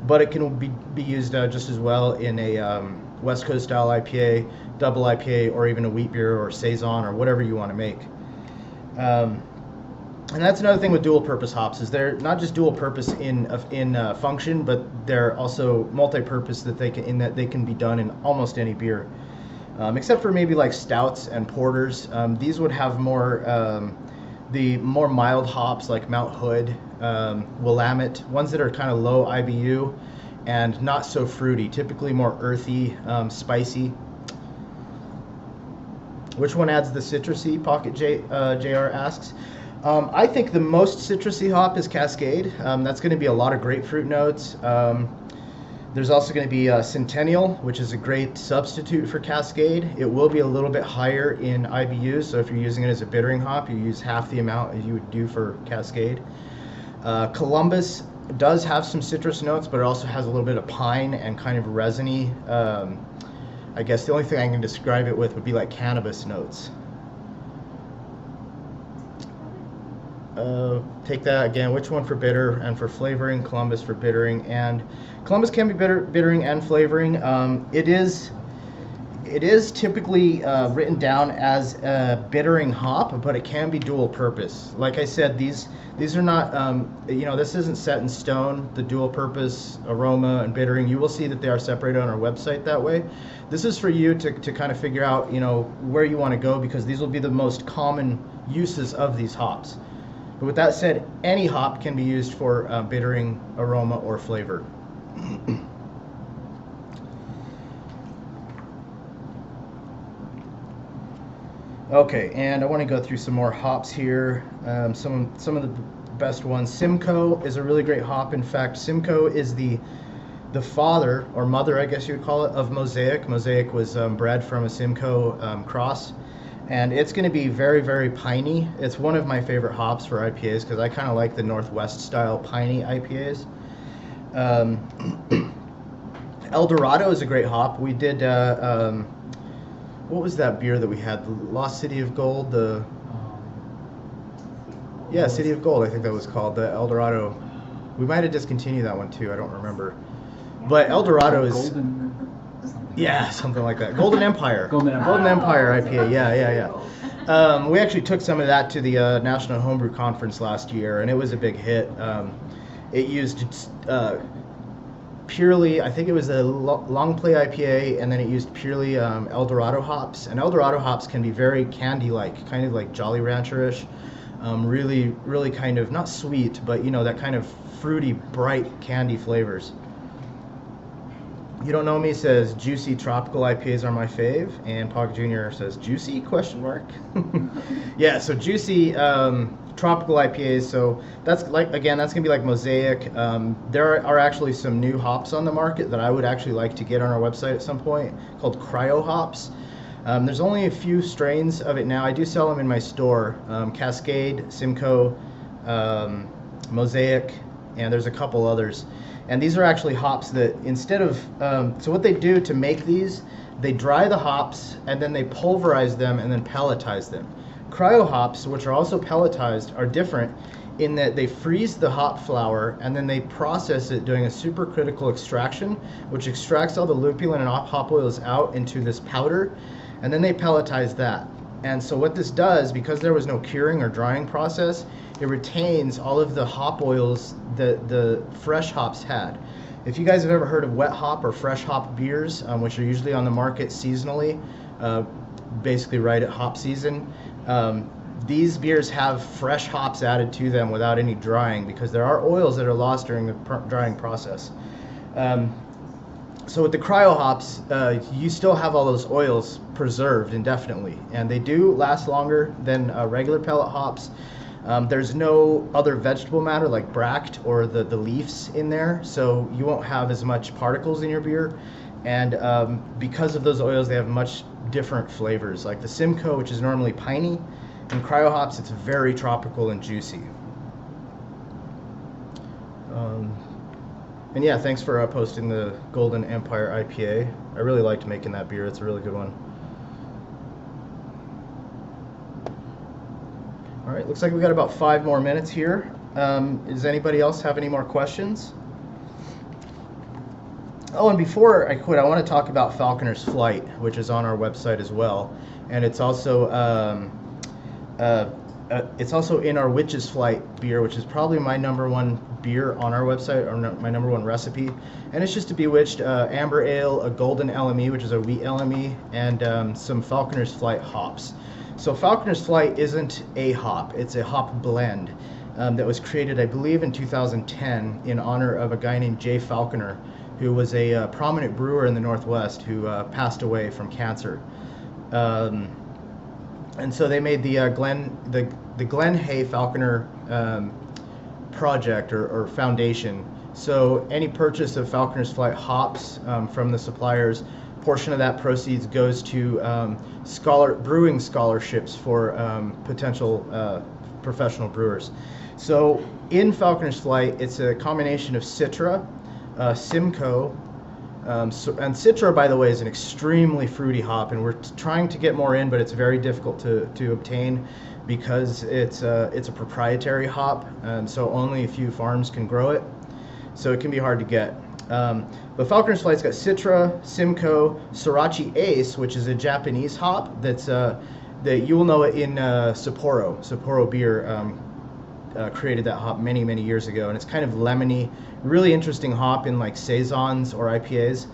But it can be used just as well in a West Coast style IPA, double IPA, or even a wheat beer or saison or whatever you want to make. And that's another thing with dual purpose hops, is they're not just dual purpose in function, but they're also multi-purpose that they can be done in almost any beer, except for maybe like stouts and porters. These would have more the more mild hops like Mount Hood, Willamette, ones that are kind of low IBU and not so fruity, typically more earthy, spicy. Which one adds the citrusy? Pocket JR asks. I think the most citrusy hop is Cascade. That's going to be a lot of grapefruit notes. There's also going to be Centennial, which is a great substitute for Cascade. It will be a little bit higher in IBU, so if you're using it as a bittering hop, you use half the amount as you would do for Cascade. Columbus does have some citrus notes, but it also has a little bit of pine and kind of resiny. I guess the only thing I can describe it with would be like cannabis notes. Take that again. Which one for bitter and for flavoring? Columbus for bittering, and Columbus can be bittering and flavoring. It is typically written down as a bittering hop, but it can be dual purpose. Like I said, these are not this isn't set in stone. The dual purpose aroma and bittering, you will see that they are separated on our website that way. This is for you to kind of figure out where you want to go, because these will be the most common uses of these hops. But with that said, any hop can be used for bittering, aroma, or flavor. Okay, and I want to go through some more hops here. Some of the best ones. Simcoe is a really great hop. In fact, Simcoe is the father, or mother, I guess you would call it, of Mosaic. Mosaic was bred from a Simcoe cross. And it's going to be very, very piney. It's one of my favorite hops for IPAs because I kind of like the Northwest style piney IPAs. El Dorado is a great hop. We did, what was that beer that we had? The Lost City of Gold? City of Gold, I think that was called. The El Dorado. We might have discontinued that one too. I don't remember. But El Dorado is... Yeah, something like that. Golden Empire. Golden Empire IPA. Yeah. We actually took some of that to the National Homebrew Conference last year, and it was a big hit. It used purely, I think it was a long play IPA, and then it used purely El Dorado hops. And El Dorado hops can be very candy-like, kind of like Jolly Rancher-ish. Really, really kind of, not sweet, but that kind of fruity, bright candy flavors. You Don't Know Me says juicy tropical IPAs are my fave, and Pog Jr. says juicy ? Yeah, so juicy tropical IPAs. So that's that's gonna be like Mosaic. There are actually some new hops on the market that I would actually like to get on our website at some point, called Cryo Hops. There's only a few strains of it now. I do sell them in my store. Cascade, Simcoe, Mosaic, and there's a couple others. And these are actually hops that instead of, so what they do to make these, they dry the hops and then they pulverize them and then pelletize them. Cryo hops, which are also pelletized, are different in that they freeze the hop flower and then they process it doing a supercritical extraction, which extracts all the lupulin and hop oils out into this powder, and then they pelletize that. And so what this does, because there was no curing or drying process, it retains all of the hop oils that the fresh hops had. If you guys have ever heard of wet hop or fresh hop beers, which are usually on the market seasonally, basically right at hop season, these beers have fresh hops added to them without any drying, because there are oils that are lost during the drying process. So with the cryo hops, you still have all those oils preserved indefinitely, and they do last longer than regular pellet hops. There's no other vegetable matter like bract or the leaves in there, so you won't have as much particles in your beer. And because of those oils, they have much different flavors. Like the Simcoe, which is normally piney, and cryo hops, it's very tropical and juicy. And yeah, thanks for posting the Golden Empire IPA. I really liked making that beer. It's a really good one. All right, looks like we got about 5 more minutes here. Does anybody else have any more questions? Oh, and before I quit, I want to talk about Falconer's Flight, which is on our website as well, and it's also in our Witch's Flight beer, which is probably my #1 beer on our website, or my #1 recipe. And it's just a bewitched amber ale, a golden LME, which is a wheat LME, and some Falconer's Flight hops. So Falconer's Flight isn't a hop; it's a hop blend that was created, I believe, in 2010 in honor of a guy named Jay Falconer, who was a prominent brewer in the Northwest who passed away from cancer. And so they made the Glen Hay Falconer project or foundation. So any purchase of Falconer's Flight hops from the suppliers, portion of that proceeds goes to brewing scholarships for potential professional brewers. So in Falconer's Flight, it's a combination of Citra, Simcoe, and Citra, by the way, is an extremely fruity hop, and we're trying to get more in, but it's very difficult to obtain because it's a proprietary hop, so only a few farms can grow it, so it can be hard to get. But Falconer's Flight's got Citra, Simcoe, Sorachi Ace, which is a Japanese hop that you will know it in Sapporo. Sapporo beer created that hop many, many years ago, and it's kind of lemony, really interesting hop in like saisons or IPAs.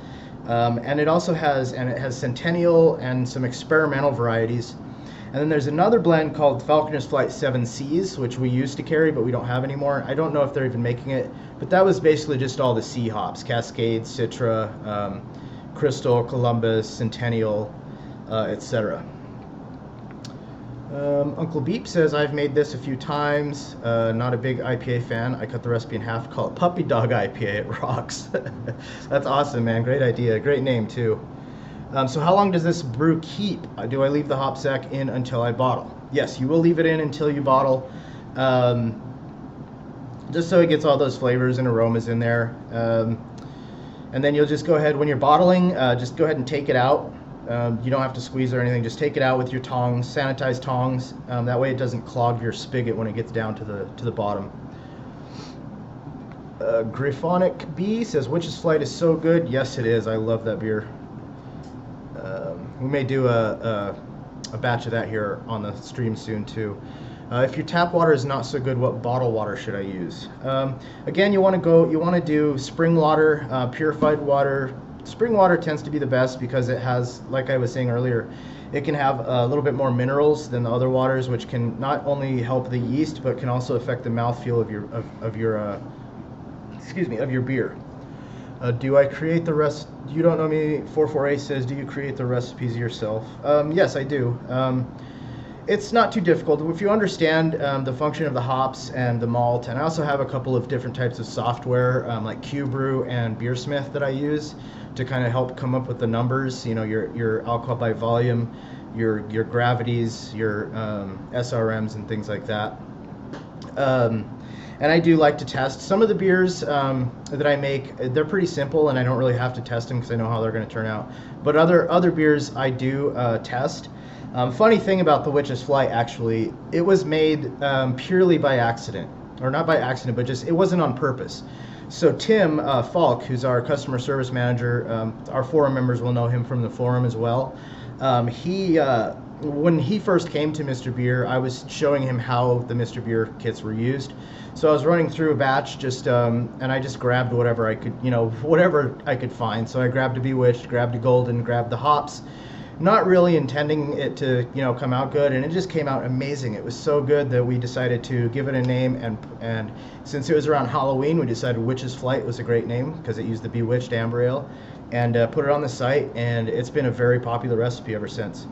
And it also has Centennial and some experimental varieties. And then there's another blend called Falconer's Flight 7 Seas, which we used to carry, but we don't have anymore. I don't know if they're even making it, but that was basically just all the sea hops: Cascade, Citra, Crystal, Columbus, Centennial, etc. Uncle Beep says, I've made this a few times. Not a big IPA fan. I cut the recipe in half, call it Puppy Dog IPA. It rocks. That's awesome, man. Great idea. Great name, too. So how long does this brew keep? Do I leave the hop sack in until I bottle? Yes, you will leave it in until you bottle. Just so it gets all those flavors and aromas in there. And then you'll just go ahead, when you're bottling, just go ahead and take it out. You don't have to squeeze or anything. Just take it out with your tongs, sanitized tongs. That way it doesn't clog your spigot when it gets down to the bottom. Griffonic B says, Witch's Flight is so good. Yes, it is. I love that beer. We may do a batch of that here on the stream soon too. If your tap water is not so good, what bottle water should I use? Again, you want to do spring water, purified water. Spring water tends to be the best because it has, like I was saying earlier, it can have a little bit more minerals than the other waters, which can not only help the yeast but can also affect the mouthfeel of your beer. Do I create the rest? You don't know me. 44A says, do you create the recipes yourself? Yes, I do. It's not too difficult if you understand the function of the hops and the malt. And I also have a couple of different types of software like QBrew and Beersmith that I use to kind of help come up with the numbers. You know, your alcohol by volume, your gravities, your SRMs, and things like that. And I do like to test some of the beers that I make. They're pretty simple, and I don't really have to test them because I know how they're going to turn out. But other beers I do test. Funny thing about the Witch's Flight, actually, it was made purely by accident, or not by accident, but just it wasn't on purpose. So Tim Falk, who's our customer service manager, our forum members will know him from the forum as well. When he first came to Mr.Beer, I was showing him how the Mr.Beer kits were used. So I was running through a batch, and I just grabbed whatever I could find. So I grabbed a Bewitched, grabbed a Golden, grabbed the hops, not really intending it to, come out good, and it just came out amazing. It was so good that we decided to give it a name, and since it was around Halloween, we decided Witch's Flight was a great name because it used the Bewitched Amber Ale, and put it on the site, and it's been a very popular recipe ever since.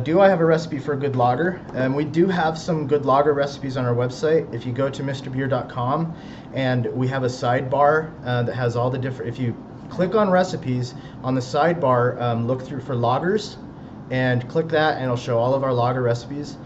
Do I have a recipe for a good lager? We do have some good lager recipes on our website. If you go to MrBeer.com, and we have a sidebar that has all the different, if you click on recipes on the sidebar, look through for lagers and click that, and it'll show all of our lager recipes.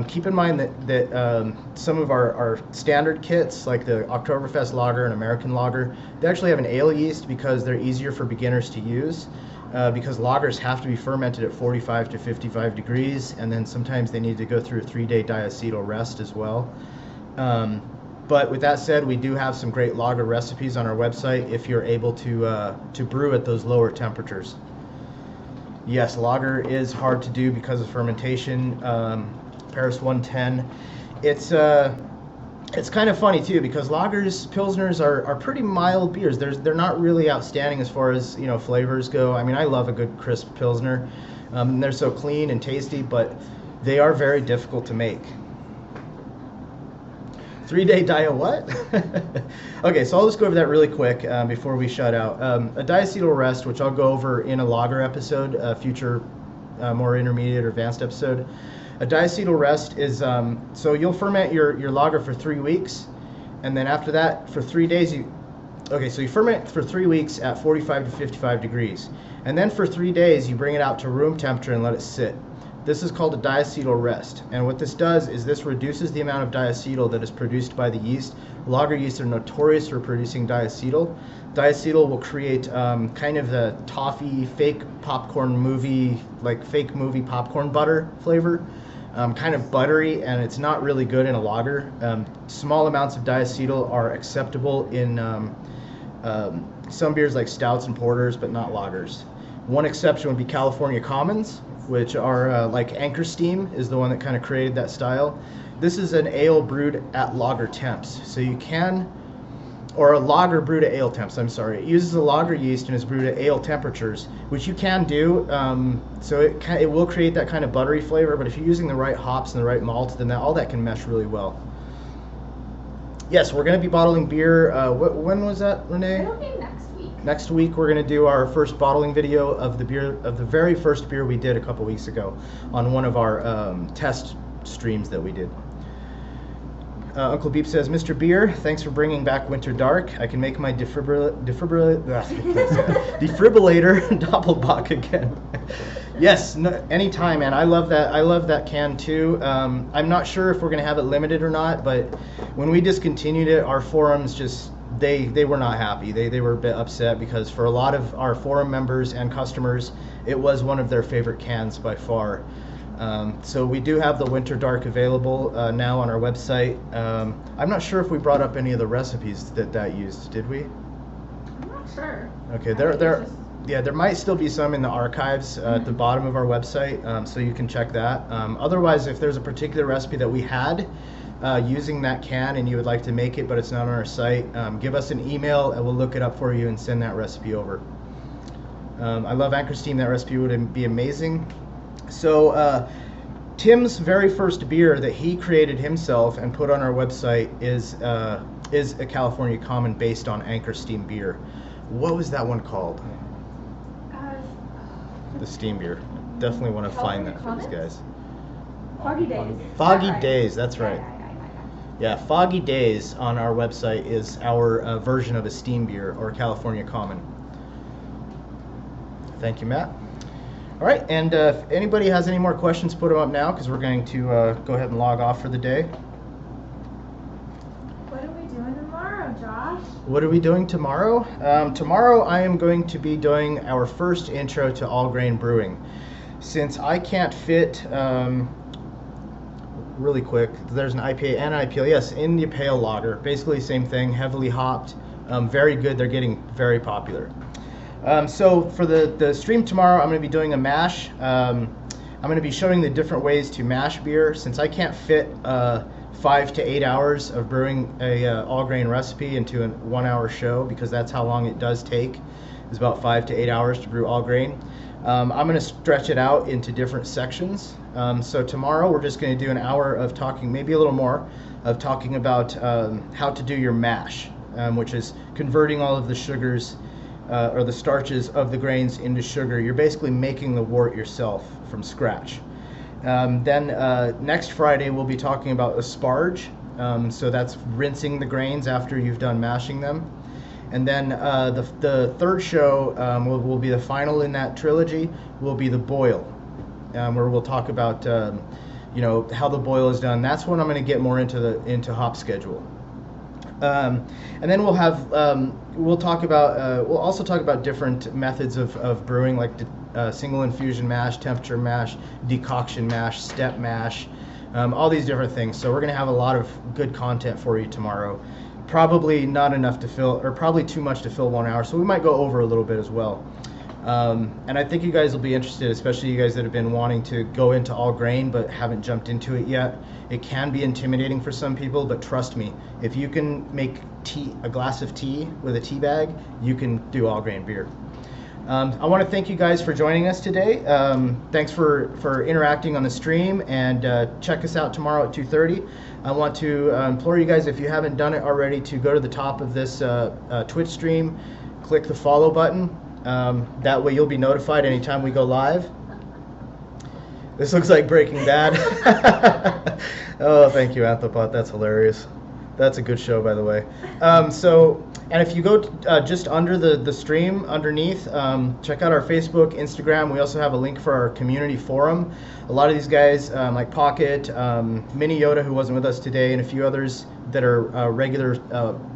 Keep in mind that some of our standard kits, like the Oktoberfest lager and American lager, they actually have an ale yeast because they're easier for beginners to use. Because lagers have to be fermented at 45 to 55 degrees, and then sometimes they need to go through a 3-day diacetyl rest as well. But with that said, we do have some great lager recipes on our website if you're able to brew at those lower temperatures. Yes, lager is hard to do because of fermentation. Paris 110. It's kind of funny too because lagers, pilsners are pretty mild beers. They're not really outstanding as far as flavors go. I mean, I love a good crisp pilsner. They're so clean and tasty, but they are very difficult to make. 3-day dia what? Okay, so I'll just go over that really quick before we shut out. A diacetyl rest, which I'll go over in a lager episode, a future more intermediate or advanced episode. A diacetyl rest is, so you'll ferment your lager for 3 weeks, and then after that, for 3 days, so you ferment for 3 weeks at 45 to 55 degrees. And then for 3 days, you bring it out to room temperature and let it sit. This is called a diacetyl rest. And what this does is this reduces the amount of diacetyl that is produced by the yeast. Lager yeasts are notorious for producing diacetyl. Diacetyl will create kind of the toffee, fake popcorn movie, like fake movie popcorn butter flavor. Kind of buttery, and it's not really good in a lager. Small amounts of diacetyl are acceptable in some beers like stouts and porters, but not lagers. One exception would be California Commons, which are like Anchor Steam is the one that kind of created that style. This is an ale brewed at lager temps, so you can, or a lager brewed at ale temps, I'm sorry. It uses a lager yeast and is brewed at ale temperatures, which you can do, so it will create that kind of buttery flavor, but if you're using the right hops and the right malt, then all that can mesh really well. Yes, we're going to be bottling beer, when was that, Renee? It'll be next week. Next week we're going to do our first bottling video of the very first beer we did a couple weeks ago on one of our test streams that we did. Uncle Beep says, Mr. Beer, thanks for bringing back Winter Dark. I can make my defibrillator Doppelbock again. Yes, anytime, man. I love that can too. I'm not sure if we're gonna have it limited or not, but when we discontinued it, our forums just they were not happy. They were a bit upset because for a lot of our forum members and customers, it was one of their favorite cans by far. So we do have the Winter Dark available now on our website. I'm not sure if we brought up any of the recipes that used, did we? I'm not sure. Okay, there might still be some in the archives at the bottom of our website, so you can check that. Otherwise, if there's a particular recipe that we had using that can and you would like to make it but it's not on our site, give us an email and we'll look it up for you and send that recipe over. I love Anchor Steam. That recipe would be amazing. So Tim's very first beer that he created himself and put on our website is a California Common based on Anchor Steam beer. What was that one called? The steam beer. Definitely want to find that for these guys. Foggy Days. Foggy Days, that's right. Yeah, Foggy Days on our website is our version of a steam beer or California Common. Thank you, Matt. All right, and if anybody has any more questions, put them up now because we're going to go ahead and log off for the day. What are we doing tomorrow, Josh? What are we doing tomorrow? Tomorrow I am going to be doing our first intro to all grain brewing. Since I can't fit, really quick, there's an IPA and an IPA, yes, India Pale Lager, basically same thing, heavily hopped, very good, they're getting very popular. So for the stream tomorrow, I'm going to be doing a mash. I'm going to be showing the different ways to mash beer. Since I can't fit 5 to 8 hours of brewing a all grain recipe into a 1 hour show, because that's how long it does take, is about 5 to 8 hours to brew all grain. I'm going to stretch it out into different sections. So tomorrow we're just going to do an hour of talking, maybe a little more, of talking about how to do your mash, which is converting all of the sugars or the starches of the grains into sugar. You're basically making the wort yourself from scratch. Then next Friday we'll be talking about asparge. So that's rinsing the grains after you've done mashing them. And then the third show will be the final in that trilogy, will be the boil, where we'll talk about how the boil is done. That's when I'm going to get more into hop schedule. And then we'll also talk about different methods of brewing, like single infusion mash, temperature mash, decoction mash, step mash, all these different things. So we're going to have a lot of good content for you tomorrow. Probably not enough to fill, or probably too much to fill 1 hour, so we might go over a little bit as well. And I think you guys will be interested, especially you guys that have been wanting to go into all grain but haven't jumped into it yet. It can be intimidating for some people, but trust me, if you can make a glass of tea with a tea bag, you can do all grain beer. I want to thank you guys for joining us today. Thanks for interacting on the stream, and check us out tomorrow at 2:30. I want to implore you guys, if you haven't done it already, to go to the top of this Twitch stream, click the follow button. That way you'll be notified anytime we go live. This looks like Breaking Bad. Oh, thank you, Anthropot. That's hilarious. That's a good show, by the way. And if you go just under the stream, underneath, check out our Facebook, Instagram. We also have a link for our community forum. A lot of these guys, like Pocket, Mini Yoda, who wasn't with us today, and a few others that are regular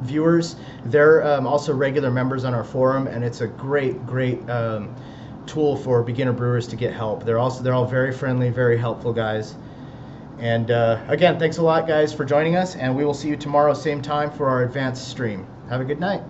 viewers, they're also regular members on our forum, and it's a great tool for beginner brewers to get help. They're all very friendly, very helpful guys. And again, thanks a lot, guys, for joining us, and we will see you tomorrow, same time, for our advanced stream. Have a good night.